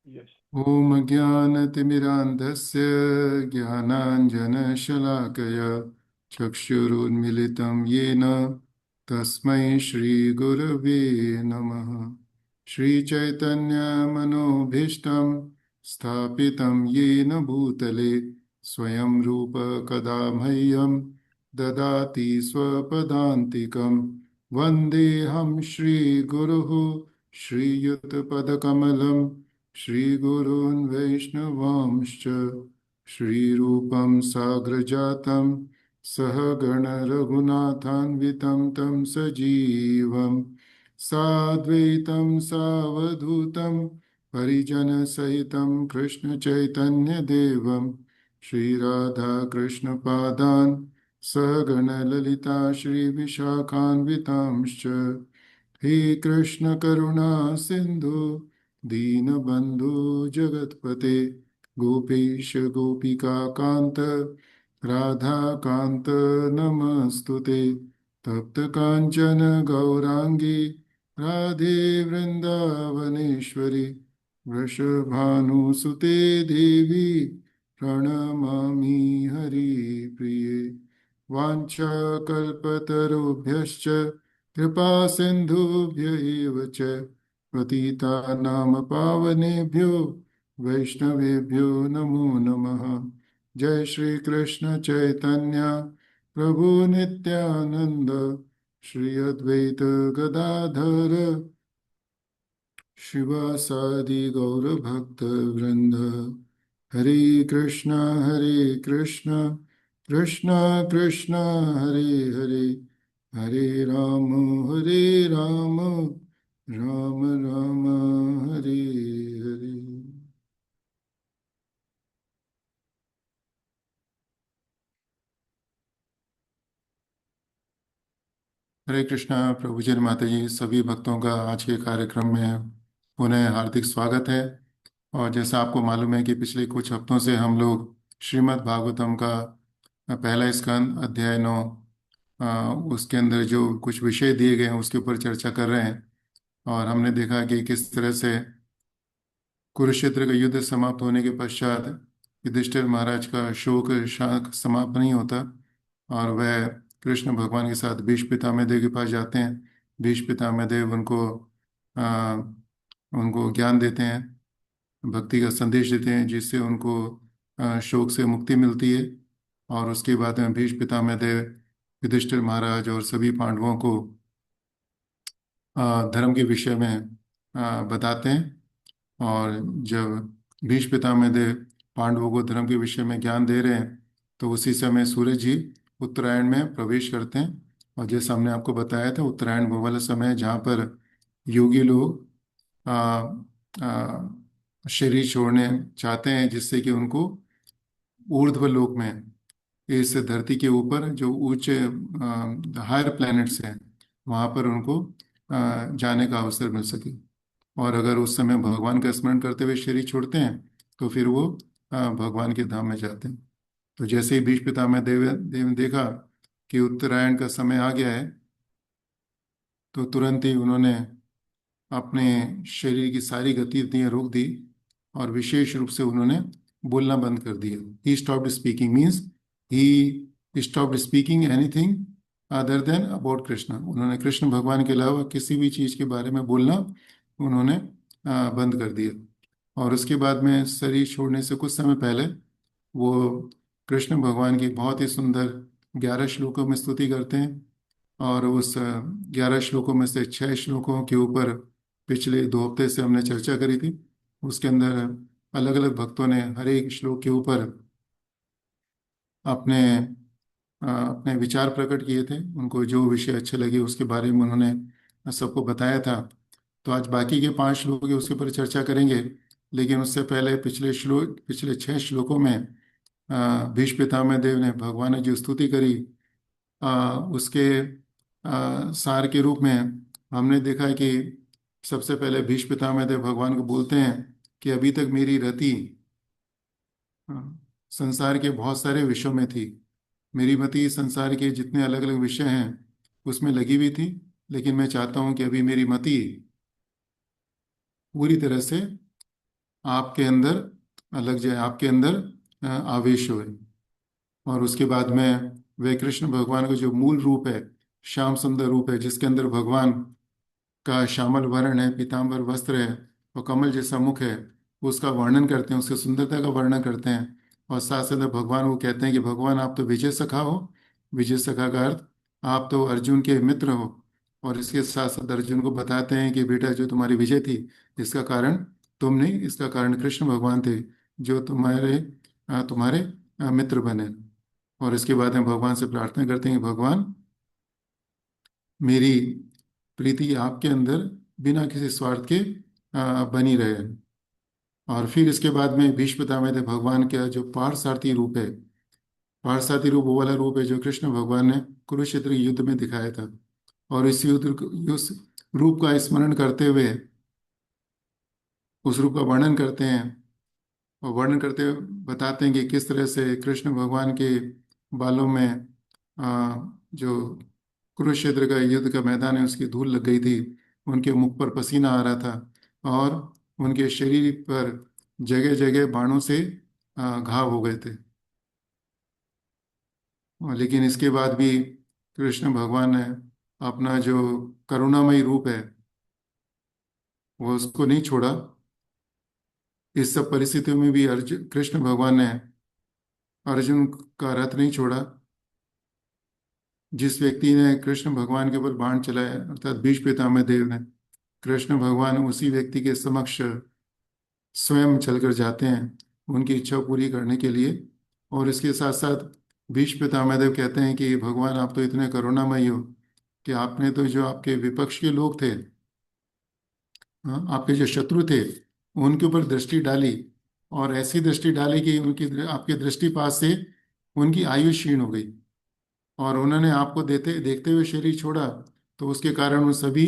Yes. ॐ अज्ञानतिमिरान्धस्य ज्ञानाञ्जनशलाकया चक्षुरुन्मिलितं येन तस्मै श्रीगुरवे नमः। श्रीचैतन्यमनोभीष्टं स्थापितं येन भूतले स्वयं रूप कदा मह्यं ददाति स्वपदान्तिकं। वन्देऽहं श्रीगुरुः श्रीयुतपदकमलं श्रीगुरून् वैष्णवांश्च श्रीरूपं साग्रजातं सहगणरघुनाथान्वितं तं सजीवं साद्वैतं सावधूतं परिजनसहितं कृष्णचैतन्यदेवं श्रीराधाकृष्णपादान् सहगणललिता श्रीविशाखान्वितांश्च। हे कृष्ण करुणा सिंधु दीनबंधु जगतपते गोपेश गोपिका कांत राधा कांत नमस्तुते। तप्त कांचन गौरांगी राधे वृंदावनेश्वरी वृषभानुसुते देवी प्रणमामि हरिप्रिये। वाञ्छाकल्पतरुभ्यश्च कृपा सिन्धुभ्य एव च पतितानां पावनेभ्यो वैष्णवेभ्यो नमो नमः। जय श्री कृष्ण चैतन्य प्रभु नित्यानंद श्री अद्वैत गदाधर शिवासादि गौरभक्तवृंद। हरे कृष्ण कृष्ण कृष्ण हरे हरे, हरे हरे राम राम राम हरे हरे। हरे कृष्णा। प्रभु जी माता जी सभी भक्तों का आज के कार्यक्रम में पुनः हार्दिक स्वागत है। और जैसा आपको मालूम है कि पिछले कुछ हफ्तों से हम लोग श्रीमद् भागवतम का पहला स्कंद अध्याय 9, उसके अंदर जो कुछ विषय दिए गए हैं उसके ऊपर चर्चा कर रहे हैं। और हमने देखा कि किस तरह से कुरुक्षेत्र का युद्ध समाप्त होने के पश्चात युधिष्ठिर महाराज का शोक शांत समाप्त नहीं होता और वह कृष्ण भगवान के साथ भीष्म पितामह देव के पास जाते हैं। भीष्म पितामह देव आ, उनको ज्ञान देते हैं, भक्ति का संदेश देते हैं, जिससे उनको शोक से मुक्ति मिलती है। और उसके बाद में भीष्म पितामह देव युधिष्ठिर महाराज और सभी पांडवों को धर्म के विषय में बताते हैं। और जब भीष्म पितामह देव पांडवों को धर्म के विषय में ज्ञान दे रहे हैं तो उसी समय सूरज जी उत्तरायण में प्रवेश करते हैं। और जैसा हमने आपको बताया था, उत्तरायण वो वाला समय है जहाँ पर योगी लोग आ, आ, शरीर छोड़ने चाहते हैं, जिससे कि उनको ऊर्ध्व लोक में, इस धरती के ऊपर जो उच्च हायर प्लैनेट्स हैं, वहाँ पर उनको जाने का अवसर मिल सके। और अगर उस समय भगवान का स्मरण करते हुए शरीर छोड़ते हैं तो फिर वो भगवान के धाम में जाते हैं। तो जैसे ही भीष्म पितामह देव ने देखा कि उत्तरायण का समय आ गया है, तो तुरंत ही उन्होंने अपने शरीर की सारी गतिविधियां रोक दी और विशेष रूप से उन्होंने बोलना बंद कर दिया। He stopped speaking means he stopped speaking anything other than about Krishna. उन्होंने कृष्ण भगवान के अलावा किसी भी चीज के बारे में बोलना उन्होंने बंद कर दिया। और उसके बाद में शरीर छोड़ने से कुछ समय पहले वो कृष्ण भगवान की बहुत ही सुंदर 11 श्लोकों में स्तुति करते हैं। और उस 11 श्लोकों में से 6 श्लोकों के ऊपर पिछले 2 हफ्ते से हमने चर्चा करी थी। उसके अंदर अलग अलग भक्तों ने हर एक श्लोक के ऊपर अपने अपने विचार प्रकट किए थे। उनको जो विषय अच्छे लगे उसके बारे में उन्होंने सबको बताया था। तो आज बाकी के 5 श्लोक है उसके ऊपर चर्चा करेंगे। लेकिन उससे पहले पिछले 6 श्लोकों में भीष्म पितामह देव ने भगवान ने जो स्तुति करी, उसके सार के रूप में हमने देखा है कि सबसे पहले भीष्म पितामह देव भगवान को बोलते हैं कि अभी तक मेरी रति संसार के बहुत सारे विषयों में थी। मेरी मति संसार के जितने अलग अलग विषय हैं उसमें लगी हुई थी, लेकिन मैं चाहता हूं कि अभी मेरी मति पूरी तरह से आपके अंदर लग जाए, आपके अंदर आवेश होए। और उसके बाद में वे कृष्ण भगवान का जो मूल रूप है, श्याम सुंदर रूप है, जिसके अंदर भगवान का श्यामल वर्ण है, पीतांबर वस्त्र है और कमल जैसा मुख है, उसका वर्णन करते हैं, उसकी सुंदरता का वर्णन करते हैं। और साथ साथ भगवान को कहते हैं कि भगवान आप तो विजय सखा हो। विजय सखा का अर्थ आप तो अर्जुन के मित्र हो। और इसके साथ साथ अर्जुन को बताते हैं कि बेटा जो तुम्हारी विजय थी, इसका कारण तुम नहीं, इसका कारण कृष्ण भगवान थे, जो तुम्हारे तुम्हारे मित्र बने। और इसके बाद में भगवान से प्रार्थना करते हैं कि भगवान, मेरी प्रीति आपके अंदर बिना किसी स्वार्थ के बनी रहे। और फिर इसके बाद में भीष्म पितामह थे भगवान का जो पार्थसारथी रूप है, पार्थसारथी रूप वो वाला रूप है जो कृष्ण भगवान ने कुरुक्षेत्र के युद्ध में दिखाया था। और इस उस रूप का स्मरण करते हुए उस रूप का वर्णन करते हैं। और वर्णन करते हुए बताते हैं कि किस तरह से कृष्ण भगवान के बालों में जो कुरुक्षेत्र का युद्ध का मैदान है उसकी धूल लग गई थी, उनके मुख पर पसीना आ रहा था और उनके शरीर पर जगह जगह बाणों से घाव हो गए थे। लेकिन इसके बाद भी कृष्ण भगवान ने अपना जो करुणामयी रूप है वो उसको नहीं छोड़ा। इस सब परिस्थितियों में भी अर्जुन कृष्ण भगवान ने अर्जुन का रथ नहीं छोड़ा। जिस व्यक्ति ने कृष्ण भगवान के ऊपर बाण चलाया अर्थात भीष्म पितामह देव ने, कृष्ण भगवान उसी व्यक्ति के समक्ष स्वयं चलकर जाते हैं उनकी इच्छा पूरी करने के लिए। और इसके साथ साथ भीष्म पितामह देव कहते हैं कि भगवान आप तो इतने करुणामयी हो कि आपने तो जो आपके विपक्ष के लोग थे, हाँ, आपके जो शत्रु थे, उनके ऊपर दृष्टि डाली। और ऐसी दृष्टि डाली कि उनकी आपके दृष्टिपात से उनकी आयु क्षीण हो गई और उन्होंने आपको देते देखते हुए शरीर छोड़ा। तो उसके कारण उन सभी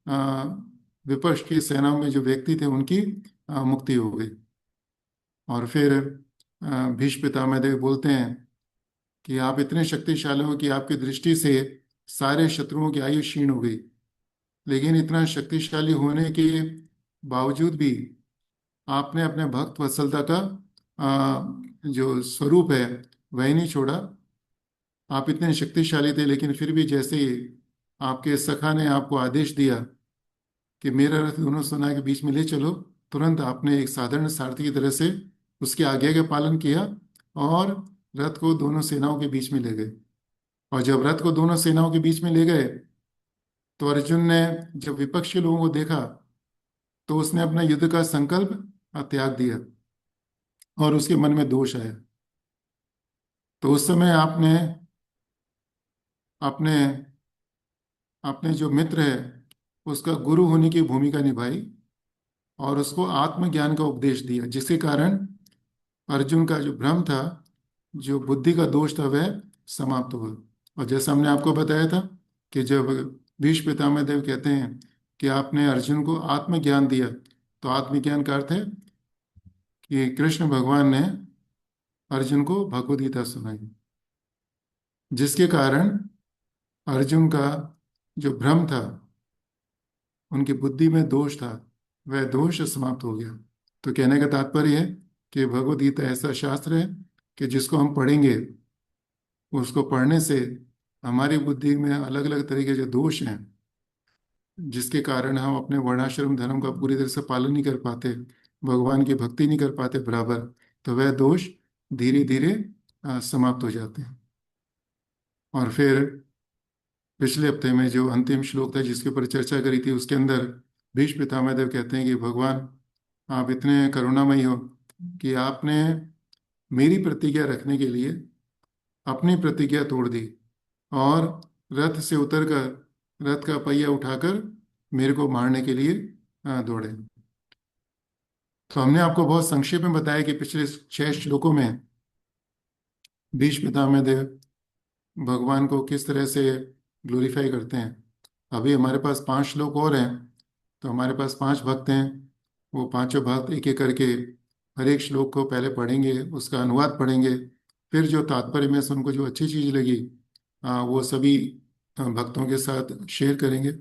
आ, विपक्ष की सेनाओं में जो व्यक्ति थे उनकी मुक्ति हो गई। और फिर भीष्म पितामह देव बोलते हैं कि आप इतने शक्तिशाली हो कि आपकी दृष्टि से सारे शत्रुओं की आयु क्षीण हो गई। लेकिन इतना शक्तिशाली होने के बावजूद भी आपने अपने भक्त वत्सलता का जो स्वरूप है वह नहीं छोड़ा। आप इतने शक्तिशाली थे लेकिन फिर भी जैसे ही आपके सखा ने आपको आदेश दिया कि मेरा रथ दोनों सेना के बीच में ले चलो, तुरंत आपने एक साधारण सारथी की तरह से उसकी आज्ञा का पालन किया और रथ को दोनों सेनाओं के बीच में ले गए। और जब रथ को दोनों सेनाओं के बीच में ले गए तो अर्जुन ने जब विपक्ष के लोगों को देखा तो उसने अपना युद्ध का संकल्प त्याग दिया और उसके मन में दोष आया। तो उस समय आपने अपने अपने जो मित्र है उसका गुरु होने की भूमिका निभाई और उसको आत्मज्ञान का उपदेश दिया, जिसके कारण अर्जुन का जो भ्रम था, जो बुद्धि का दोष था, वह समाप्त हुआ। और जैसा हमने आपको बताया था कि जब भीष्म पितामह देव कहते हैं कि आपने अर्जुन को आत्मज्ञान दिया, तो आत्मज्ञान का अर्थ है कि कृष्ण भगवान ने अर्जुन को भगवद गीता सुनाई, जिसके कारण अर्जुन का जो भ्रम था, उनकी बुद्धि में दोष था, वह दोष समाप्त हो गया। तो कहने का तात्पर्य है कि भगवद गीता ऐसा शास्त्र है कि जिसको हम पढ़ेंगे, उसको पढ़ने से हमारी बुद्धि में अलग अलग तरह के जो दोष हैं, जिसके कारण हम अपने वर्णाश्रम धर्म का पूरी तरह से पालन नहीं कर पाते, भगवान की भक्ति नहीं कर पाते बराबर, तो वह दोष धीरे धीरे समाप्त हो जाते हैं। और फिर पिछले हफ्ते में जो अंतिम श्लोक था जिसके ऊपर चर्चा करी थी, उसके अंदर भीष्म पितामह देव कहते हैं कि भगवान आप इतने करुणामयी हो कि आपने मेरी प्रतिज्ञा रखने के लिए अपनी प्रतिज्ञा तोड़ दी और रथ से उतरकर रथ का पहिया उठाकर मेरे को मारने के लिए दौड़े। तो हमने आपको बहुत संक्षेप में बताया कि पिछले 6 श्लोकों में भीष्म पितामह देव भगवान को किस तरह से ग्लोरीफाई करते हैं। अभी हमारे पास 5 श्लोक और हैं, तो हमारे पास 5 भक्त हैं। वो पांचों भक्त एक एक करके हर एक श्लोक को पहले पढ़ेंगे, उसका अनुवाद पढ़ेंगे, फिर जो तात्पर्य में से उनको जो अच्छी चीज़ लगी वो सभी भक्तों के साथ शेयर करेंगे।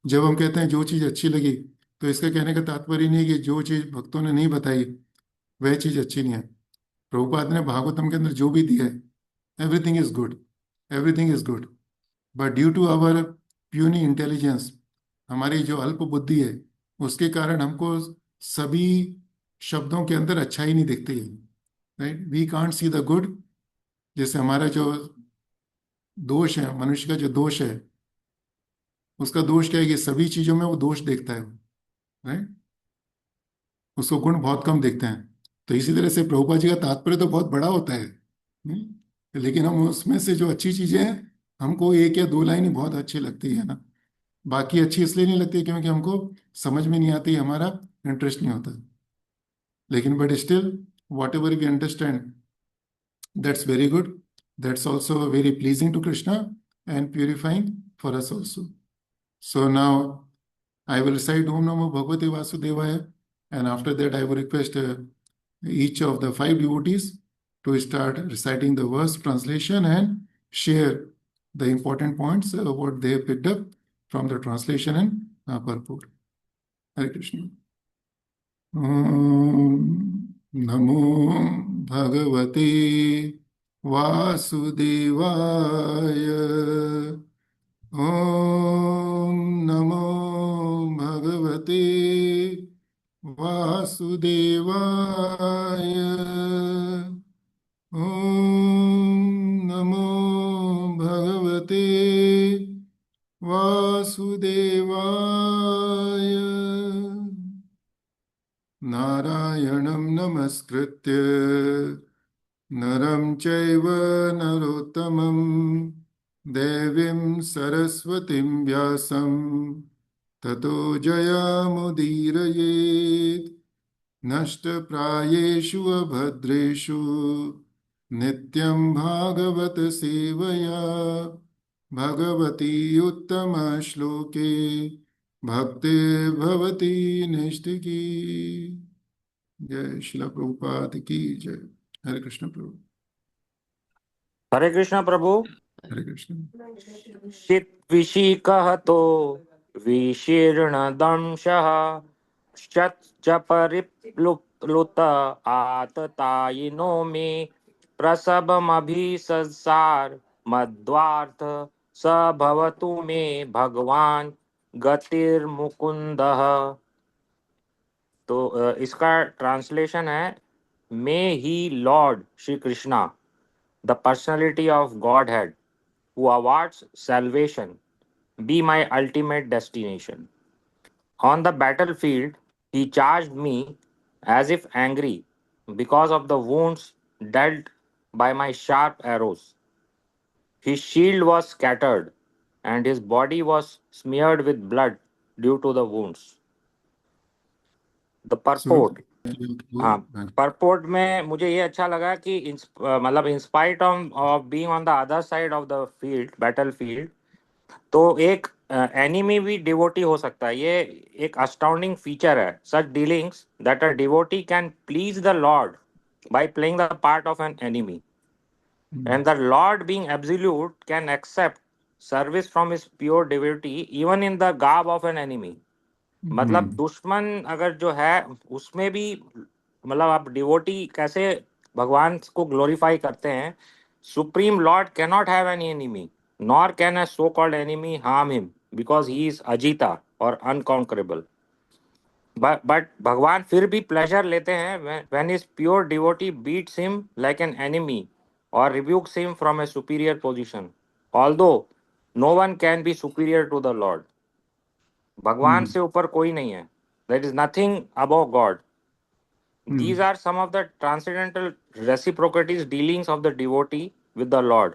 जब हम कहते हैं जो चीज़ अच्छी लगी, तो इसका कहने का तात्पर्य नहीं है कि जो चीज़ भक्तों ने नहीं बताई वह चीज अच्छी नहीं है। प्रभुपाद ने भागवतम के अंदर जो भी दिया है, everything is good, everything is good, but due to our puny intelligence, हमारी जो अल्प बुद्धि है, उसके कारण हमको सभी शब्दों के अंदर अच्छाई नहीं दिखती है। Right, we can't see the good. जैसे हमारा जो दोष है, मनुष्य का जो दोष है, उसका दोष क्या है कि सभी चीजों में वो दोष देखता है, राइट, उसको गुण बहुत कम देखते हैं। तो इसी तरह से प्रभुपाद जी का तात्पर्य तो बहुत बड़ा होता है, लेकिन हम उसमें से जो अच्छी चीजें हैं, हमको एक या दो लाइन ही बहुत अच्छी लगती है ना। बाकी अच्छी इसलिए नहीं लगती क्योंकि हमको समझ में नहीं आती, हमारा इंटरेस्ट नहीं होता। लेकिन but still, whatever we understand, that's very good, that's also very pleasing to Krishna and purifying for us also. So now I will recite Om Namo Bhagavate Vasudevaya, and after that, I will request each of the five devotees to start reciting the verse translation and share the important points what they have picked up from the translation and purport. Hare Krishna. Om Namo Bhagavate Vasudevaya. ॐ नमो भगवते वासुदेवाय। ॐ नमो भगवते वासुदेवाय। नारायणं नमस्कृत्य नरं चैव नरोत्तमं देवीं सरस्वतीं व्यासं ततो जयमुदीरयेत्। नष्टप्रायेषु अभद्रेषु नित्यं भागवत सेवया भगवती उत्तमश्लोके भक्तिर्भवती नैष्ठिकी। जय शिला प्रभुपाद की जय। हरे कृष्ण प्रभु। हरे कृष्ण प्रभु। हरे कृष्ण। चित्विषीकहतो विशीर्णदंशः शच्च परिप्लुत आततायिनो मे प्रसभमभिसंसार मध्वार्थ स भवतु मे भगवान गतिर्मुकुंदः। तो इसका ट्रांसलेशन है, may he Lord Shri Krishna, the personality of Godhead, who awards salvation, be my ultimate destination. On the battlefield, he charged me as if angry because of the wounds dealt by my sharp arrows. His shield was scattered, and his body was smeared with blood due to the wounds. The So, purport. हाँ, purport में मुझे ये अच्छा लगा कि मतलब in spite of being on the other side of the field, battle field, तो एक एनिमी भी डिवोटी हो सकता है। ये एक अस्टाउंडिंग फीचर है, such dealings that a devotee can please the Lord by playing the part of an enemy, and the Lord being absolute can accept service from his pure devotee even in the garb of an enemy. मतलब दुश्मन अगर जो है उसमें भी, मतलब आप devotee कैसे भगवान को ग्लोरीफाई करते हैं। Supreme Lord can not have any enemy, nor can a so called enemy harm him, because he is Ajita और अनकॉन्करेबल। बट भगवान फिर भी प्लेजर लेते हैं when his pure devotee beats him like an enemy और rebukes him from a superior position, although no one can be superior to the Lord. भगवान से ऊपर कोई नहीं है। There is nothing above God. These are some of the transcendental reciprocities dealings of the devotee with the Lord,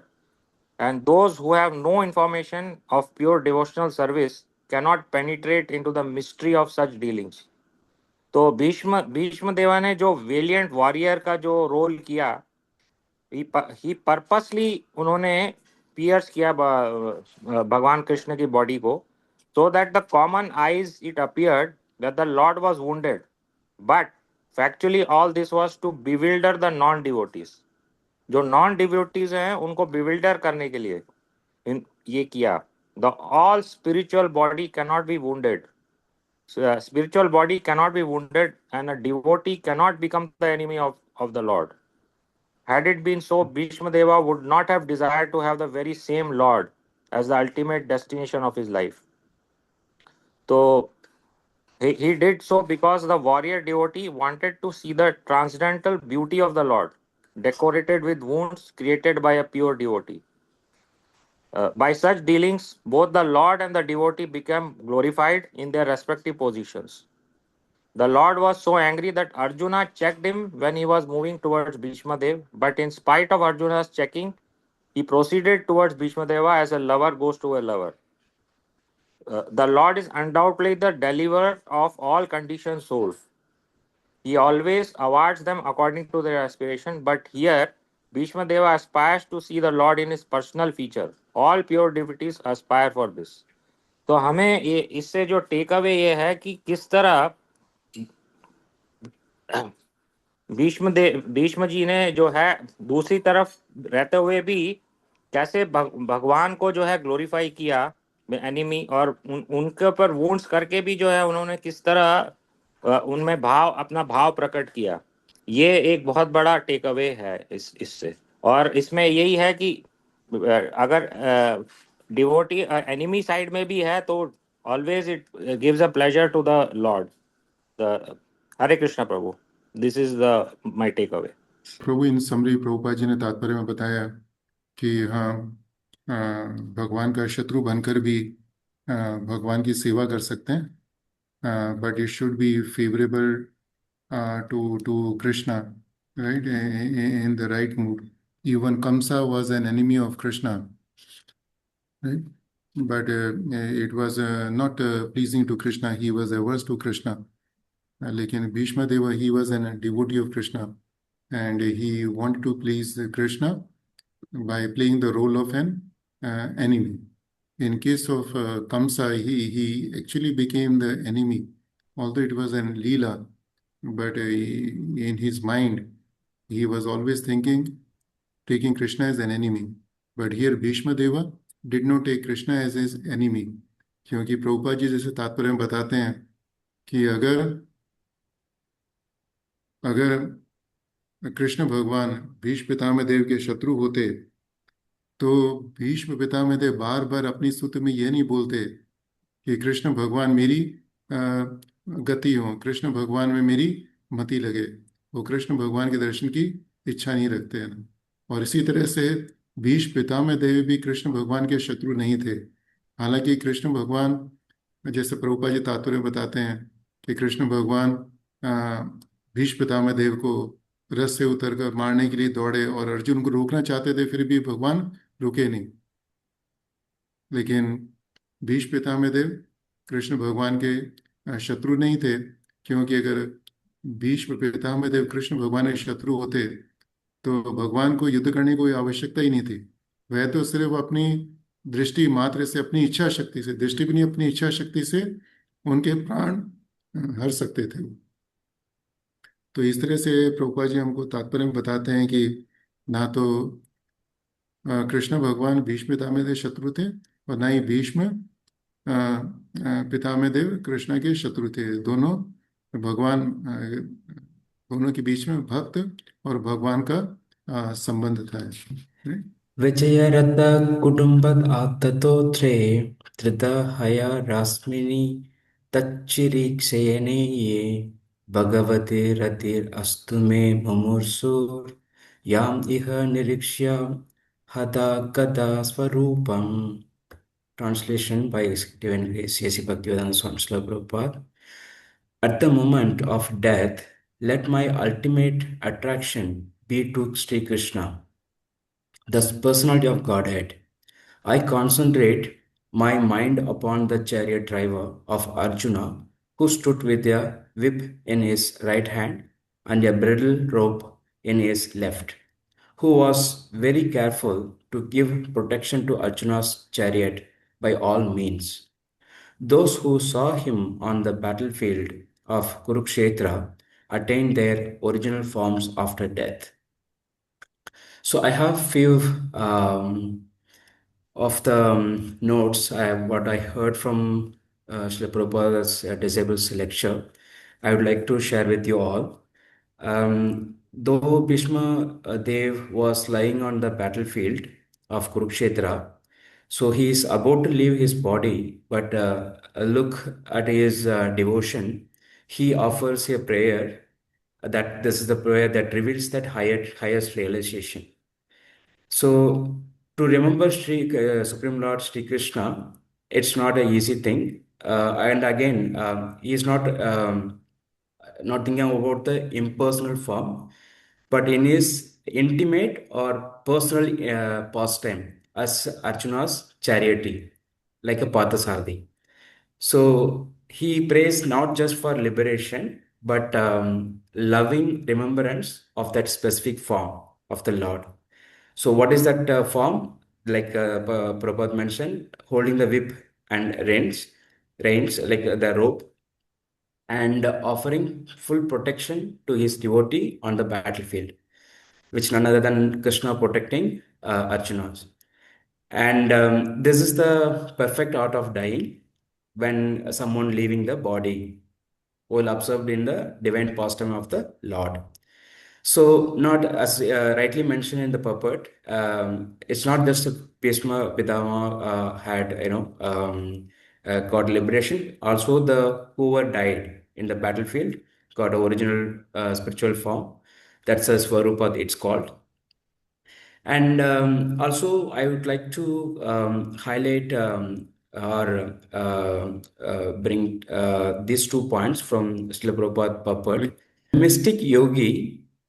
and those who have no information of pure devotional service cannot penetrate into the mystery of such dealings. तो भीष्म देवा ने जो valiant warrior का जो role किया, ही purposely उन्होंने piers किया भगवान कृष्ण की बॉडी को, so that the common eyes it appeared that the Lord was wounded, but factually all this was to bewilder the non-devotees. जो नॉन डिवोटीज हैं उनको बिविल्डर करने के लिए ये किया। The all spiritual body can not be wounded, spiritual body cannot be wounded, and a devotee cannot become the enemy of the Lord. Had it been so, Bhishma Deva would not have desired to have the very same Lord as the ultimate destination of his life. So he did so because the warrior devotee wanted to see the transcendental beauty of the Lord, decorated with wounds created by a pure devotee. By such dealings, both the Lord and the devotee became glorified in their respective positions. The Lord was so angry that Arjuna checked him when he was moving towards Bhishma Dev, but in spite of Arjuna's checking, he proceeded towards Bhishma Deva as a lover goes to a lover. The Lord is undoubtedly the deliverer of all conditioned souls. He always awards them according to their aspiration, but here Bhishma Deva aspires to see the Lord in his personal feature. All pure devotees aspire for this. तो हमें ये इससे जो take away ये है कि किस तरह भीष्म जी ने जो है दूसरी तरफ रहते हुए भी कैसे भगवान को जो है ग्लोरीफाई किया एनिमी, और उनके ऊपर वुंड्स करके भी जो है उन्होंने किस तरह उनमें अपना भाव प्रकट किया। ये एक बहुत बड़ा टेक अवे है इससे। और इसमें यही है कि अगर डिवोटी एनिमी साइड में भी है तो always it gives a pleasure to the Lord. Hare Krishna Prabhu, this is the my take away. Prabhu in summary Prabhupada ji ने तात्पर्य में बताया कि हाँ, भगवान का शत्रु बनकर भी भगवान की सेवा कर सकते हैं, but it should be favourable to Krishna, right? In the right mood. Even Kamsa was an enemy of Krishna, right? But it was not pleasing to Krishna. He was averse to Krishna. लेकिन Bhishma Deva, he was a devotee of Krishna, and he wanted to please Krishna by playing the role of an enemy. In case of Kamsa, he actually became the enemy, although it was an Leela, but in his mind, he was always thinking, taking Krishna as an enemy. But here Bhishma Deva did not take Krishna as his enemy, क्योंकि प्रभुपाद जी जैसे तात्पर्य में बताते हैं कि अगर अगर कृष्ण भगवान भीष्म पितामह देव के शत्रु होते तो भीष्म पितामह देव बार बार अपनी स्तुति में यह नहीं बोलते कि कृष्ण भगवान मेरी अ, गति हो, कृष्ण भगवान में मेरी मति लगे। वो कृष्ण भगवान के दर्शन की इच्छा नहीं रखते हैं। और इसी तरह से भीष्म पितामह देव भी कृष्ण भगवान के शत्रु नहीं थे। हालांकि कृष्ण भगवान, जैसे प्रभुपाद जी तात्पर्य बताते हैं कि कृष्ण भगवान भीष्म पितामह देव को रथ से उतरकर मारने के लिए दौड़े और अर्जुन को रोकना चाहते थे, फिर भी भगवान रुके नहीं। लेकिन भीष्म पितामह देव कृष्ण भगवान के शत्रु नहीं थे, क्योंकि अगर भीष्म पितामह देव कृष्ण भगवान के शत्रु होते तो भगवान को युद्ध करने की कोई आवश्यकता ही नहीं थी। वह तो सिर्फ अपनी दृष्टि मात्र से, अपनी इच्छा शक्ति से, दृष्टि भी नहीं, अपनी इच्छा शक्ति से उनके प्राण हर सकते थे। तो इस तरह से प्रभुपाद जी हमको तात्पर्य में बताते हैं कि ना तो कृष्ण भगवान भीष्म पितामह देव शत्रु थे और ना ही भीष्म पितामह देव कृष्ण के शत्रु थे। दोनों भगवान, दोनों के बीच में भक्त और भगवान का संबंध था। विजयरथ कुटुम्बद आत्ततोत्रे धृतहया रास्मिनि तच्चिरीक्षेणे ये भगवते रतिरस्तु मे मुमुर्षुर् याम इह निरीक्ष्य हता गता स्वरूपम्। Translation by Divine Grace C.S. Bhaktivedanta Swami Srila Prabhupada. At the moment of death, let my ultimate attraction be to Sri Krishna, the personality of Godhead. I concentrate my mind upon the chariot driver of Arjuna, who stood with a whip in his right hand and a bridle rope in his left, who was very careful to give protection to Arjuna's chariot by all means. Those who saw him on the battlefield of Kurukshetra attained their original forms after death. So I have few of the notes what I heard from Srila Prabhupada's Disciples lecture, I would like to share with you all. Though Bhishma Dev was lying on the battlefield of Kurukshetra, so he is about to leave his body, but look at his devotion. He offers a prayer that this is the prayer that reveals that highest realization. So to remember Supreme Lord Sri Krishna, it's not an easy thing. And again, he is not thinking about the impersonal form, but in his intimate or personal pastime as Arjuna's chariot, like a Parthasarathi. So he prays not just for liberation, but loving remembrance of that specific form of the Lord. So what is that form? Like Prabhupada mentioned, holding the whip and reins like the rope, and offering full protection to his devotee on the battlefield, which none other than Krishna protecting Arjunas. And this is the perfect art of dying when someone leaving the body, all observed in the divine pastime of the Lord. So, not as rightly mentioned in the purport, it's not just Bhishma Pitama had, got liberation. Also, the whoever died in the battlefield got original spiritual form. That's a Swarupa, it's called. And also, I would like to highlight or bring these 2 points from Srila Prabhupada purport.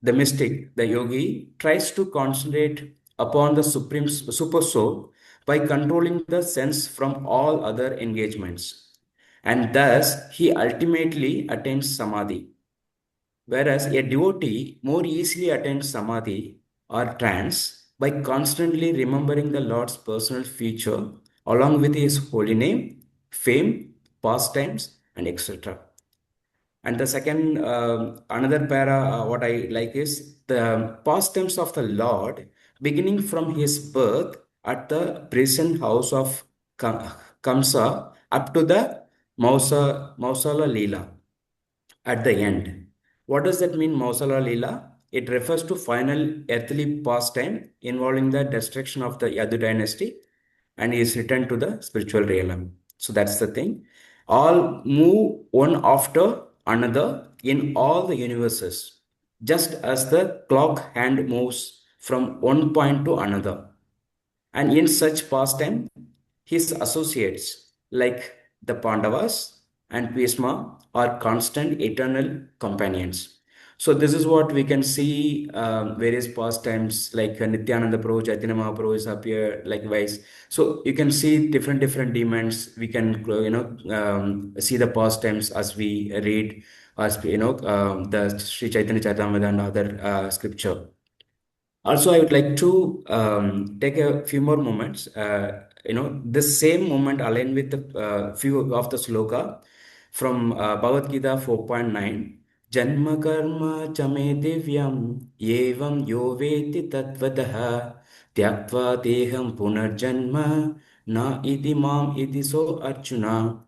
The mystic, the yogi, tries to concentrate upon the supreme super soul by controlling the sense from all other engagements. And thus, he ultimately attains samadhi. Whereas a devotee more easily attains samadhi or trance by constantly remembering the Lord's personal feature along with his holy name, fame, pastimes, and etc. And the second, another para, what I like is the pastimes of the Lord, beginning from his birth at the prison house of Kamsa up to the Mausala Leela at the end. What does that mean, Mausala Leela? It refers to final earthly pastime involving the destruction of the Yadu dynasty and his return to the spiritual realm. So that's the thing. All move one after another in all the universes, just as the clock hand moves from one point to another. And in such pastime, his associates like the Pandavas and Bhishma are constant eternal companions. So this is what we can see various pastimes like Nityananda Prabhu, Chaitanya Mahaprabhu is appear likewise. So you can see different demons. We can see the pastimes as we read as the Sri Chaitanya Charitamrita and other scripture. Also, I would like to take a few more moments. This same moment aligned with the few of the sloka from Bhagavad Gita 4.9. Janma karma chame divyam yevam yo veti tatvataha tyaktva deham punarjanma na iti mam iti so arjuna.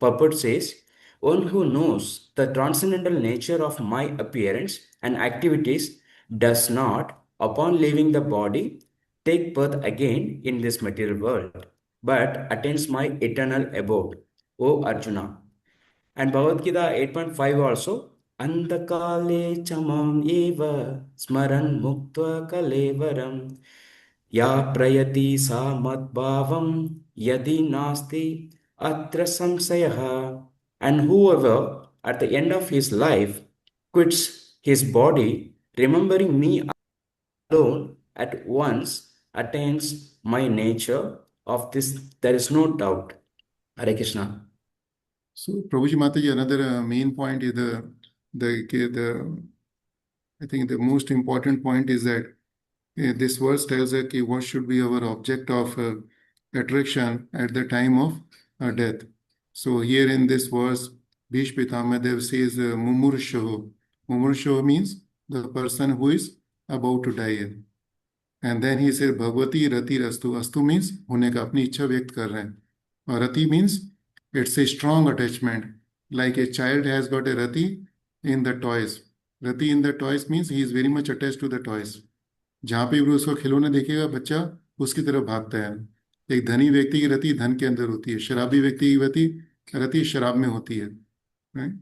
Purport says, one who knows the transcendental nature of my appearance and activities does not, upon leaving the body, take birth again in this material world, but attains my eternal abode, O Arjuna. And Bhagavad Gita 8.5 also, Andakale chamam eva smaran muktva kalevaram ya prayati sa madbhavam yadi nasti atra samsayaha. And whoever at the end of his life quits his body, remembering me alone at once attains my nature. Of this, there is no doubt. Hare Krishna. So, Prabhuji Mataji, another main point is the I think the most important point is that this verse tells us what should be our object of attraction at the time of death. So here in this verse, Bhish Pitamadev says Mumursho. Mumursho means the person who is about to die. And then he says Bhagavati Rati Astu. Astu means होने का अपनी इच्छा व्यक्त कर रहे हैं. और Rati means It's a strong attachment. Like a child has got a rati in the toys. Rati in the toys means he is very much attached to the toys. जहाँ पे भी उसको खिलौने देखेगा बच्चा उसकी तरफ भागता है। एक धनी व्यक्ति की रति धन के अंदर होती है, शराबी व्यक्ति की रति रति शराब में होती है। right?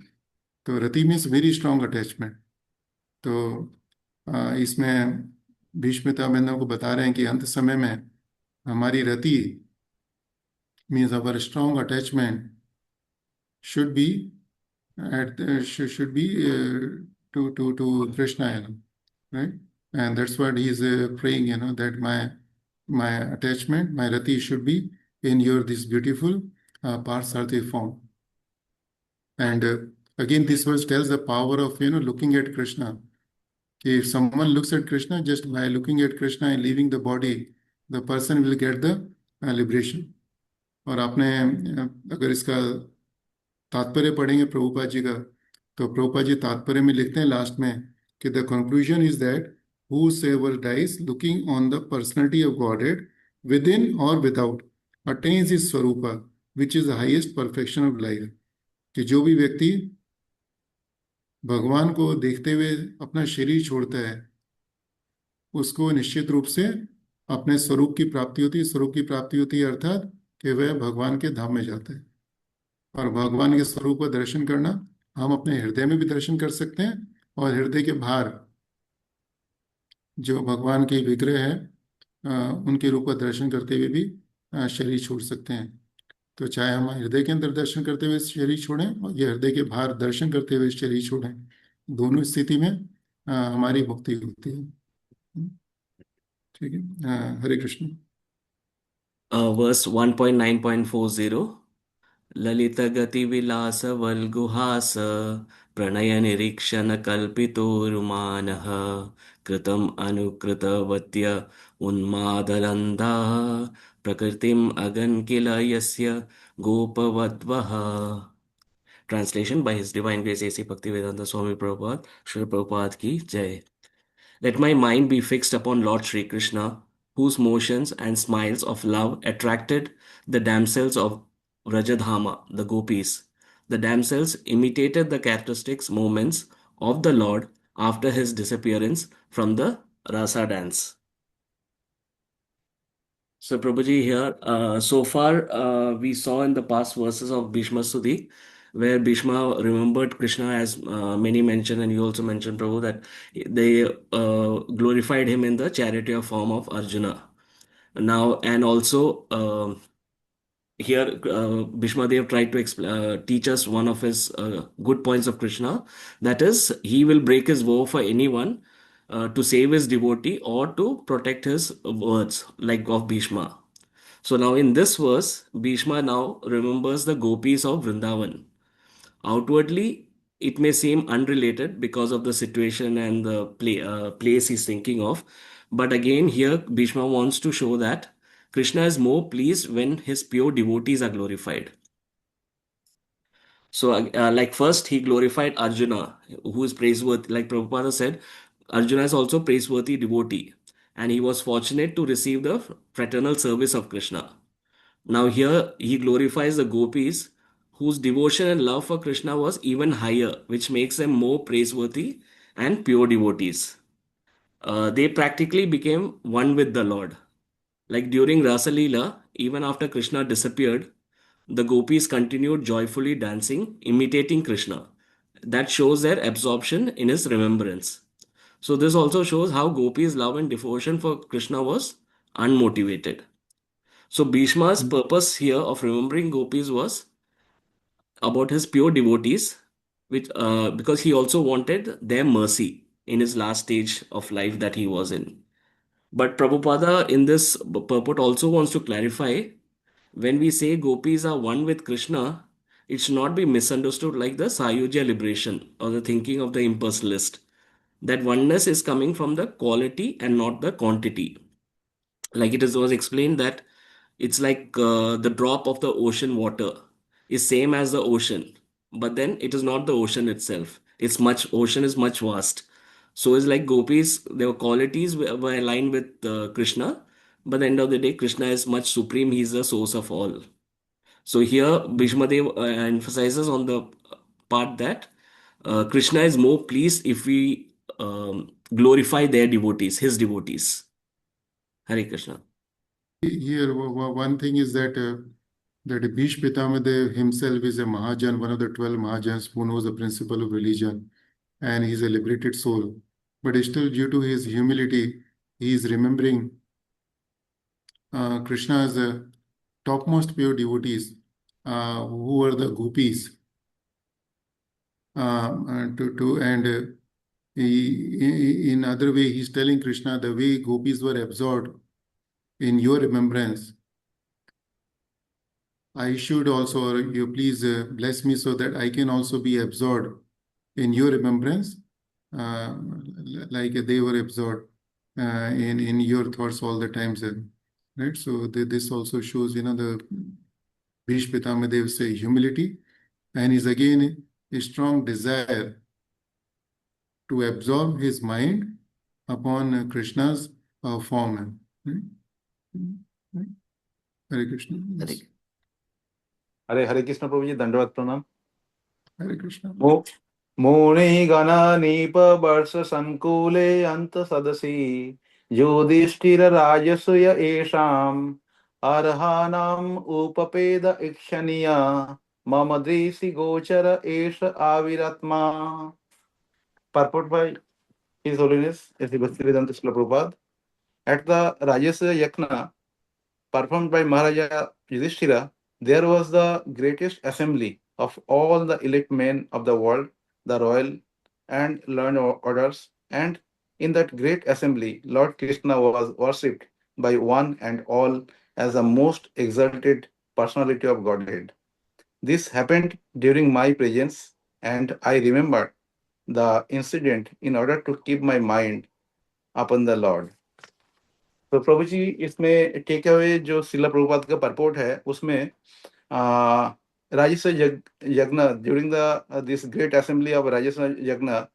तो रति मीन्स वेरी स्ट्रांग अटैचमेंट। तो इसमें भीष्म पितामह को बता रहे हैं कि अंत समय में हमारी रति means our strong attachment should be should be to Krishna, right? And that's what he is praying, that my attachment, my rati should be in your this beautiful Parsarthi form. And again, this verse tells the power of looking at Krishna. If someone looks at Krishna, just by looking at Krishna and leaving the body, the person will get the liberation. और आपने अगर इसका तात्पर्य पढ़ेंगे प्रभुपाद जी का, तो प्रभुपाद जी तात्पर्य में लिखते हैं लास्ट में कि the conclusion is that whosoever dies looking on the personality of Godhead within or without attains his swarupa, which is the highest perfection of life. कि जो भी व्यक्ति भगवान को देखते हुए अपना शरीर छोड़ता है उसको निश्चित रूप से अपने स्वरूप की प्राप्ति होती है। स्वरूप की प्राप्ति होती है अर्थात कि वह भगवान के धाम में जाता है। और भगवान के स्वरूप का दर्शन करना हम अपने हृदय में भी दर्शन कर सकते हैं, और हृदय के बाहर जो भगवान के विग्रह है उनके रूप का दर्शन करते हुए भी शरीर छोड़ सकते हैं। तो चाहे हम हृदय के अंदर दर्शन करते हुए शरीर छोड़ें और या हृदय के बाहर दर्शन करते हुए शरीर छोड़ें, दोनों स्थिति में हमारी मुक्ति होती है। ठीक है, हरे कृष्ण। Verse 1.9.40 ललितगतिविलासवल्गुहास प्रणयनिरीक्षणकल्पितोरुमानः कृतम् अनुकृतवत्य उन्मादलन्दाः प्रकृतिम् अगन् किल यस्य गोपवद्वः। Translation by His Divine Grace A.C. Bhaktivedanta Swami Prabhupada. Srila Prabhupada ki Jai. Let my mind be fixed upon Lord Sri Krishna, whose motions and smiles of love attracted the damsels of Rajadhama, the gopis. The damsels imitated the characteristics movements of the Lord after his disappearance from the rasa dance. So, Prabhuji, here, so far we saw in the past verses of Bhishma Sudhi, where Bhishma remembered Krishna, as many mentioned, and you also mentioned, Prabhu, that they glorified him in the charioteer form of Arjuna. Now, and also here, Bhishma Dev tried to teach us one of his good points of Krishna, that is, he will break his vow for anyone to save his devotee or to protect his words, like of Bhishma. So now in this verse, Bhishma now remembers the gopis of Vrindavan. Outwardly, it may seem unrelated because of the situation and the place he's thinking of. But again, here Bhishma wants to show that Krishna is more pleased when his pure devotees are glorified. So, like first, he glorified Arjuna, who is praiseworthy. Like Prabhupada said, Arjuna is also praiseworthy devotee, and he was fortunate to receive the fraternal service of Krishna. Now, here he glorifies the gopis, whose devotion and love for Krishna was even higher, which makes them more praiseworthy and pure devotees. They practically became one with the Lord. Like during Rasa Leela, even after Krishna disappeared, the gopis continued joyfully dancing, imitating Krishna. That shows their absorption in his remembrance. So, this also shows how gopis' love and devotion for Krishna was unmotivated. So, Bhishma's purpose here of remembering gopis was about his pure devotees, which because he also wanted their mercy in his last stage of life that he was in. But Prabhupada in this purport also wants to clarify, when we say gopis are one with Krishna, it should not be misunderstood like the Sayujya liberation or the thinking of the impersonalist. That oneness is coming from the quality and not the quantity. Like it was explained that it's like the drop of the ocean water is same as the ocean, but then it is not the ocean itself. It's much ocean is much vast. So it's like gopis, their qualities were aligned with Krishna, but at the end of the day, Krishna is much supreme. He's the source of all. So here Bhishmadev emphasizes on the part that Krishna is more pleased if we glorify their devotees, his devotees. Hare Krishna. Here, one thing is that Bhishma Pitamadev himself is a Mahajan, one of the 12 Mahajans who knows the principle of religion, and he's a liberated soul. But still, due to his humility, he is remembering Krishna as the topmost pure devotees, who are the gopis. In other way, he's telling Krishna the way gopis were absorbed in your remembrance. I should also, or you please bless me so that I can also be absorbed in your remembrance, uh, like they were absorbed in your thoughts all the times. Right? So this also shows, the Bhishma Pitamadav say humility, and is again a strong desire to absorb his mind upon Krishna's form. Right? Right? Hare Krishna. Yes. हरे कृष्ण प्रभु जी, दंडवत प्रणाम। Hare Krishna. मुनि गण नीप वर्ष संकुले अंत सदसी युधिष्ठिर राजसूय एषाम अर्हानाम उपपेद इक्षणीय मम दृषि गोचर एष आविरात्मा। Purport by His Holiness Sri Bhaktivedanta Srila Prabhupada. At the Rajasuya Yajna performed by Maharaja Yudhishthira, there was the greatest assembly of all the elect men of the world, the royal and learned orders, and in that great assembly, Lord Krishna was worshipped by one and all as the most exalted personality of Godhead. This happened during my presence, and I remembered the incident in order to keep my mind upon the Lord. तो प्रभु जी, इसमें take away जो शिला प्रभुपाद का purport है उसमें राजस्व यज्ञ during the this great assembly of राजस्व यज्ञ,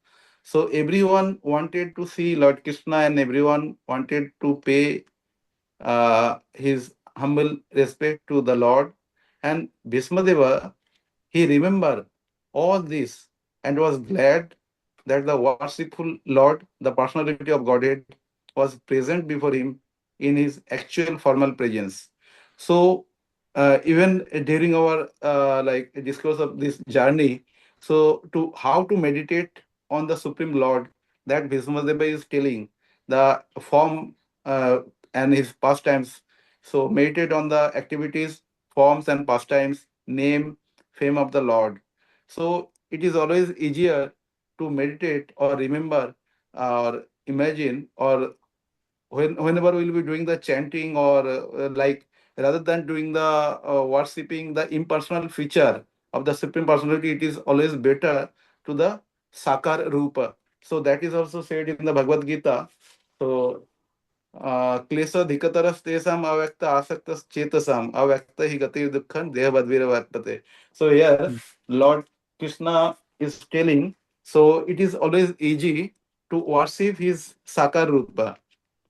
so everyone wanted to see Lord Krishna and everyone wanted to pay his humble respect to the Lord, and Bhismadeva, he remembered all this and was glad that the worshipful Lord, the personality of Godhead, was present before him in his actual formal presence. So even during our like discourse of this journey, so to how to meditate on the Supreme Lord, that Bhismadeva is telling the form and his pastimes. So meditate on the activities, forms and pastimes, name, fame of the Lord. So it is always easier to meditate or remember or imagine, or whenever we'll be doing the chanting or like rather than doing the worshipping the impersonal feature of the Supreme Personality, it is always better to the Sakar Rupa. So that is also said in the Bhagavad Gita. So क्लेशधिकतरस् तेषाम् अव्यक्त आसक्तस् चेतसाम् अव्यक्त हि गतिर् दुःखं देहवद्भिर वर्तते. So here Lord Krishna is telling, so it is always easy to worship his Sakar Rupa.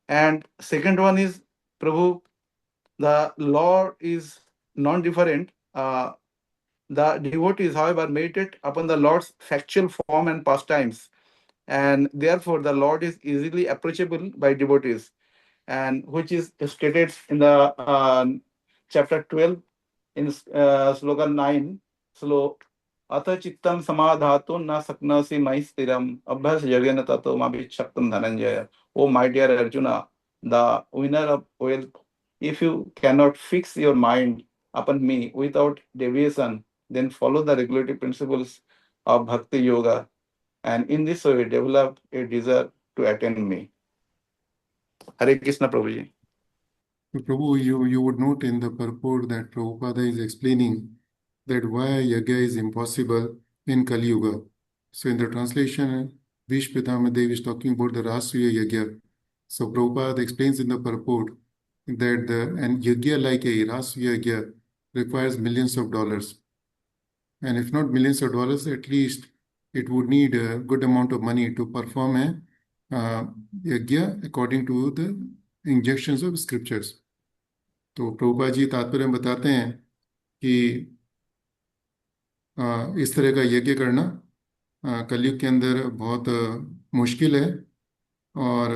And second one is Prabhu, the Lord is non-different. The devotees, however, meditate upon the Lord's factual form and pastimes, and therefore the Lord is easily approachable by devotees, and which is stated in the chapter 12 in slogan 9. Sloka अथ चित्तम समाधातु न सकनसि मयि स्थिरम अभ्यास योगेन ततो माभिशक्तम Dhananjay. Oh my dear Arjuna, the winner of wealth, if you cannot fix your mind upon me without deviation, then follow the regulative principles of Bhakti Yoga, and in this way develop a desire to attain me. Hare Krishna Prabhuji. Prabhu, you would note in the purport that Prabhupada is explaining that why yaga is impossible in Kali Yuga. So in the translation, Bhishma Pitamadev is talking about the Rasuya Yagya. So Prabhupada explains in the purport that and yagya like a Rasuya Yagya requires millions of dollars. And if not millions of dollars, at least it would need a good amount of money to perform a yagya according to the injections of scriptures. तो प्रभुपाद जी तात्पर्य में बताते हैं कि इस तरह का यज्ञ करना कलयुग के अंदर बहुत मुश्किल है। और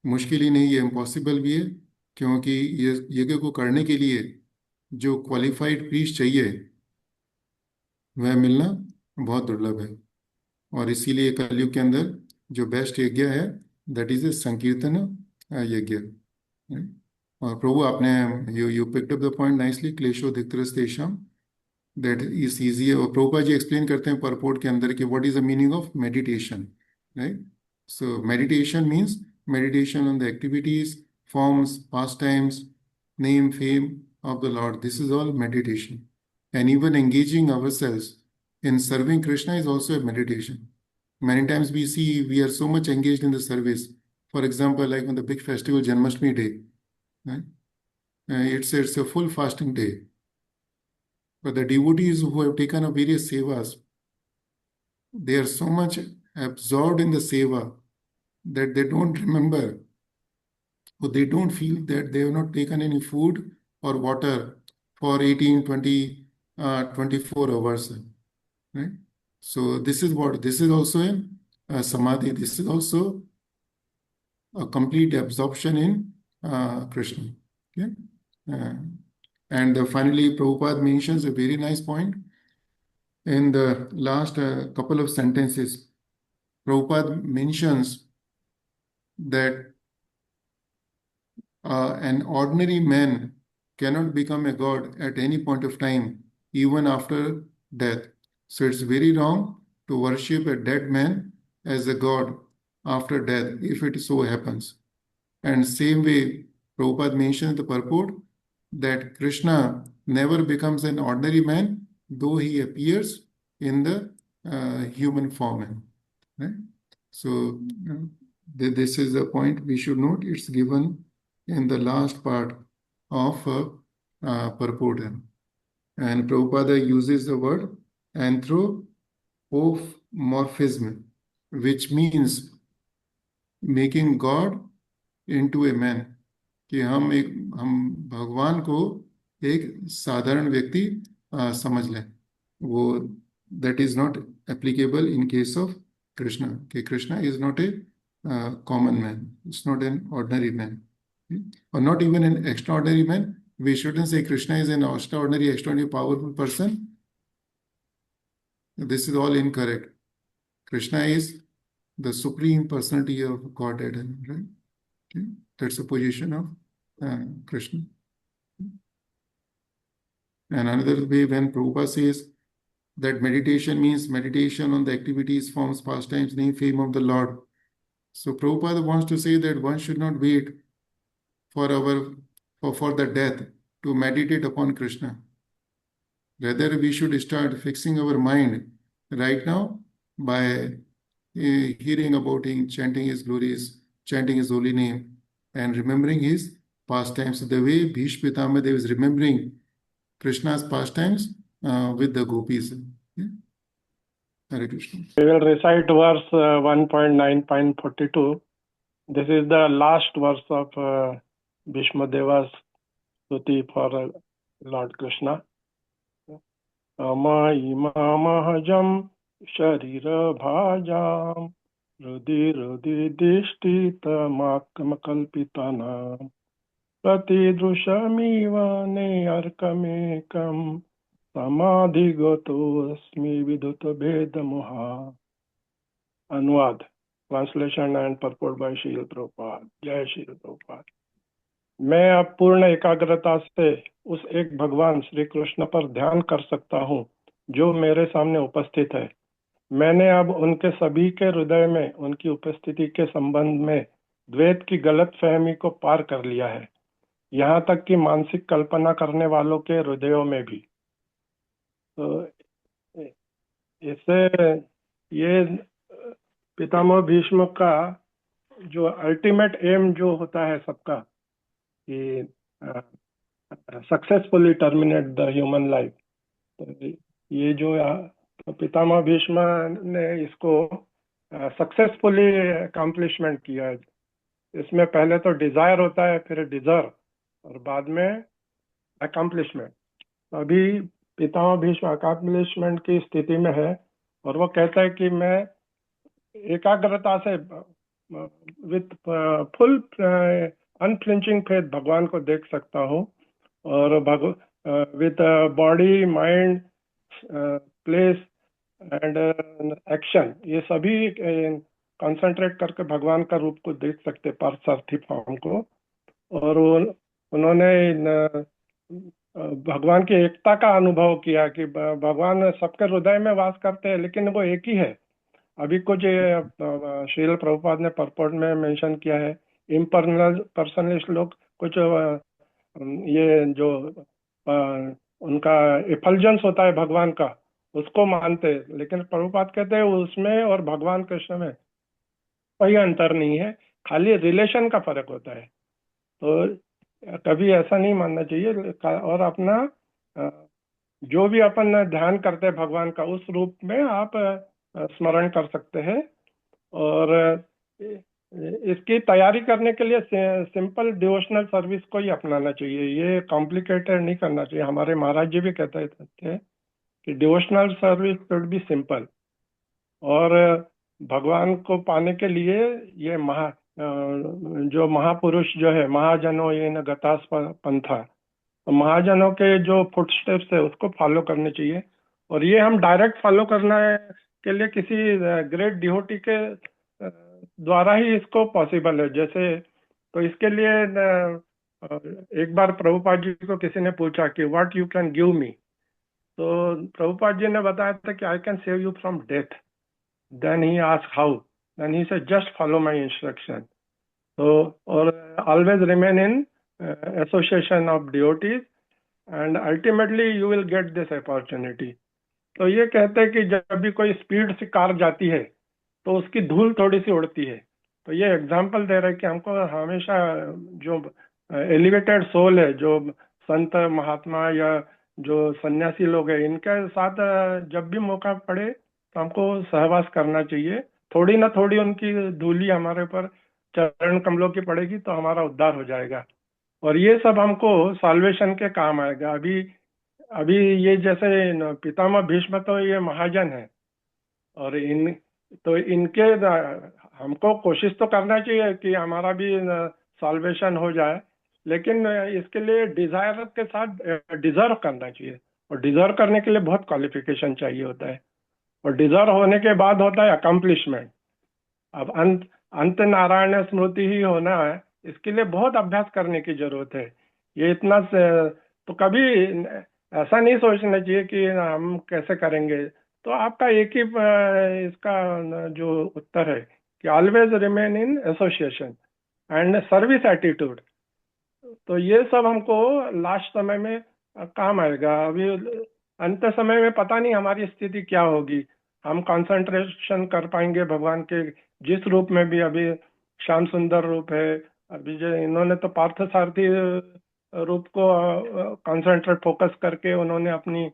मुश्किल ही नहीं, ये इम्पॉसिबल भी है, क्योंकि ये यज्ञ को करने के लिए जो क्वालिफाइड प्रीस्ट चाहिए वह मिलना बहुत दुर्लभ है। और इसीलिए कलयुग के अंदर जो बेस्ट यज्ञ है दैट इज ए संकीर्तन यज्ञ। और प्रभु आपने you picked up the point nicely, क्लेशो धिक्तरस्तेषाम, दैट इज इजी। और प्रभुपाद जी एक्सप्लेन करते हैं परपोर्ट के अंदर कि what is the meaning of meditation, right. So meditation means meditation on the activities, forms, pass times, name, fame of the Lord, this is all meditation. And even engaging ourselves in serving Krishna is also a meditation. Many times we see we are so much engaged in the service. For example, like on the big festival Janmashtami day, right? It's a full fasting day. But the devotees who have taken up various sevas, they are so much absorbed in the seva that they don't remember, or they don't feel that they have not taken any food or water for 18, 20, 24 hours. Right? So this is what, this is also a samadhi. This is also a complete absorption in Krishna. Okay? And finally, Prabhupada mentions a very nice point in the last couple of sentences. Prabhupada mentions that an ordinary man cannot become a god at any point of time, even after death. So it's very wrong to worship a dead man as a god after death, if it so happens. And same way, Prabhupada mentions the purport that Krishna never becomes an ordinary man, though he appears in the human form. Right? So this is the point we should note. It's given in the last part of purport. And Prabhupada uses the word anthropomorphism, which means making God into a man. कि हम भगवान को एक साधारण व्यक्ति समझ लें, वो that is not applicable in case of Krishna, कि Krishna is not a common man, it's not an ordinary man, और not even an extraordinary man. We shouldn't say Krishna is an extraordinary powerful person. This is all incorrect. Krishna is the supreme personality of Godhead, right? Okay? That's the position of Krishna. And another way, when Prabhupada says that meditation means meditation on the activities, forms, pastimes, name, fame of the Lord. So Prabhupada wants to say that one should not wait for the death to meditate upon Krishna. Rather, we should start fixing our mind right now by hearing about him, chanting his glories, chanting his holy name, and remembering his pastimes. The way Bhishma Pitamadev is remembering Krishna's pastimes with the gopis. Yeah? Hare Krishna. We will recite verse 1.9.42. This is the last verse of Bhishma Deva's stuti for Lord Krishna. Amai sharira bhajam rudi dishtita makamakalpitanam pratidrushamiva ne arkamekam samadhigato asmi viduta vedamoha. अनुवाद, translation and purport by Srila Prabhupada. जय श्रील प्रभुपाद. मैं अब पूर्ण एकाग्रता से उस एक भगवान श्री कृष्ण पर ध्यान कर सकता हूँ जो मेरे सामने उपस्थित है. मैंने अब उनके सभी के हृदय में उनकी उपस्थिति के संबंध में द्वैत की गलत फहमी को पार कर लिया है, यहाँ तक कि मानसिक कल्पना करने वालों के हृदयों में भी. तो इससे ये पितामह भीष्म का जो अल्टीमेट एम जो होता है सबका, कि successfully terminate the human life, तो ये जो पितामह भीष्म ने इसको सक्सेसफुली अकम्प्लिशमेंट किया है. इसमें पहले तो डिजायर होता है, फिर डिजर्व, और बाद में अकम्प्लिशमेंट. अभी पितामह भीष्म अकाम्प्लिशमेंट की स्थिति में है और वो कहता है कि मैं एकाग्रता से विथ फुल अनफ्लिंचिंग फेथ भगवान को देख सकता हूँ और with body mind place and action ये सभी कंसंट्रेट करके भगवान का रूप को देख सकते पार्थसारथी फॉर्म को। और उन्होंने भगवान की एकता का अनुभव किया कि भगवान सबके हृदय में वास करते हैं लेकिन वो एक ही है। अभी कुछ श्रील प्रभुपाद ने परपोर्ट में मेंशन किया है पर्सनलिस्ट लोग कुछ ये जो उनका इफल्जेंस होता है भगवान का उसको मानते हैं, लेकिन प्रभुपाद कहते हैं उसमें और भगवान कृष्ण में कोई अंतर नहीं है, खाली रिलेशन का फर्क होता है। तो कभी ऐसा नहीं मानना चाहिए और अपना जो भी अपन ध्यान करते हैं भगवान का उस रूप में आप स्मरण कर सकते हैं। और इसकी तैयारी करने के लिए सिंपल डिवोशनल सर्विस को ही अपनाना चाहिए, ये कॉम्प्लिकेटेड नहीं करना चाहिए। हमारे महाराज जी भी कहते थे कि devotional service should be simple. और भगवान को पाने के लिए ये जो महापुरुष जो है महाजनों ये न गतास पंथा, तो महाजनों के जो फुटस्टेप्स है उसको फॉलो करने चाहिए। और ये हम डायरेक्ट फॉलो करना के लिए किसी ग्रेट डिवोटी के द्वारा ही इसको पॉसिबल है। जैसे तो इसके लिए एक बार प्रभुपाद जी को किसी ने पूछा कि what you can give me, तो प्रभुपाद जी ने बताया था कि I can save you from death. Then he asked how, then he said just follow my instruction. तो और always remain in association of devotees and ultimately you will get this opportunity. तो ये कहते हैं कि जब भी कोई स्पीड से कार जाती है तो उसकी धूल थोड़ी सी उड़ती है। तो ये एग्जाम्पल दे रहा है कि हमको हमेशा जो एलिवेटेड सोल है, जो संत महात्मा या जो सन्यासी लोग हैं, इनके साथ जब भी मौका पड़े तो हमको सहवास करना चाहिए। थोड़ी ना थोड़ी उनकी धूली हमारे पर चरण कमलों की पड़ेगी तो हमारा उद्धार हो जाएगा और ये सब हमको साल्वेशन के काम आएगा। अभी अभी ये जैसे पितामह भीष्म तो ये महाजन है और तो इनके हमको कोशिश तो करना चाहिए कि हमारा भी सॉल्वेशन हो जाए, लेकिन इसके लिए डिजायर के साथ डिजर्व करना चाहिए और डिजर्व करने के लिए बहुत क्वालिफिकेशन चाहिए होता है और डिजर्व होने के बाद होता है अकम्प्लिशमेंट। अब अंत नारायण स्मृति ही होना है, इसके लिए बहुत अभ्यास करने की जरूरत है। ये इतना तो कभी ऐसा नहीं सोचना चाहिए कि हम कैसे करेंगे। तो आपका एक ही इसका जो उत्तर है कि always remain in association and service attitude. तो ये सब हमको लास्ट समय में काम आएगा। अभी अंत समय में पता नहीं हमारी स्थिति क्या होगी, हम कंसंट्रेशन कर पाएंगे भगवान के जिस रूप में भी। अभी श्याम सुंदर रूप है, अभी जो इन्होंने तो पार्थ सारथी रूप को कंसंट्रेट फोकस करके उन्होंने अपनी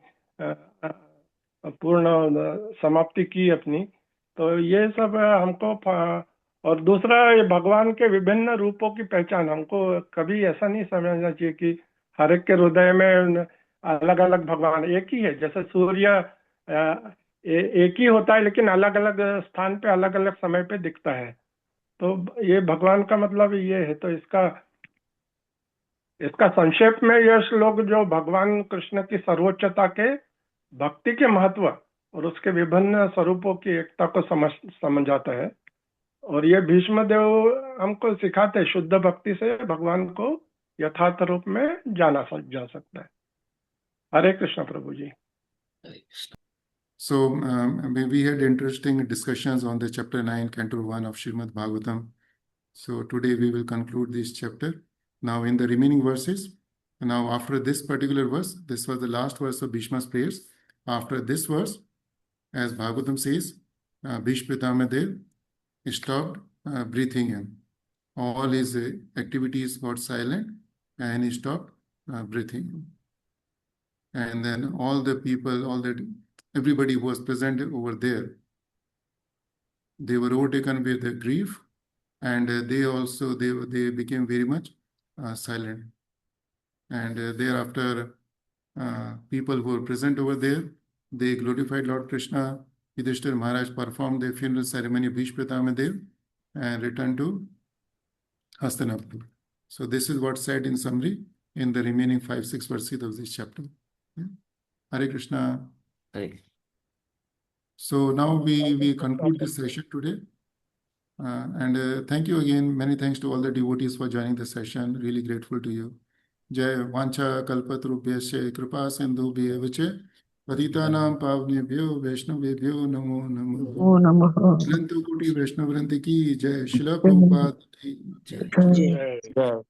पूर्ण समाप्ति की अपनी। तो ये सब हमको और दूसरा ये भगवान के विभिन्न रूपों की पहचान, हमको कभी ऐसा नहीं समझना चाहिए कि हर एक के हृदय में अलग अलग भगवान। एक ही है, जैसे सूर्य एक ही होता है लेकिन अलग अलग स्थान पे अलग अलग समय पे दिखता है। तो ये भगवान का मतलब ये है। तो इसका इसका संक्षेप में ये श्लोक जो भगवान कृष्ण की सर्वोच्चता के, भक्ति के महत्व और उसके विभिन्न स्वरूपों की एकता को समझाता है। और ये भीष्म देव हमको सिखाते शुद्ध भक्ति से भगवान को यथार्थ रूप में जाना जा सकता है। हरे कृष्ण प्रभु जी। So we had interesting discussions on the chapter 9, Canto 1 of Srimad Bhagavatam. So today we will conclude this chapter. Now in the remaining verses, now after this particular verse, this was the last verse of Bhishma's prayers. After this verse, as Bhagavatam says, Bhishma Pitama Dev stopped breathing in. All his activities got silent and he stopped breathing in. And then all the people, everybody who was present over there, they were overtaken with the grief, and they became very much silent. And thereafter people who were present over there. They glorified Lord Krishna. Yudhishthir Maharaj performed the funeral ceremony of Bhishma Pitama Dev and returned to Hastinapur. So this is what's said in summary in the remaining 5-6 verses of this chapter. Hare Krishna. Hare. So now we conclude this session today. And thank you again. Many thanks to all the devotees for joining the session. Really grateful to you. Jai Vancha Kalpatrubhyasya Kripa Sindhubhyev Vache Patitanam Pavnebhyo Vaishnavebhyo Namo Namo. ओ नमः Ananta Koti Vaishnavranti ki Jai. Srila Prabhupada ki Jai. जय जय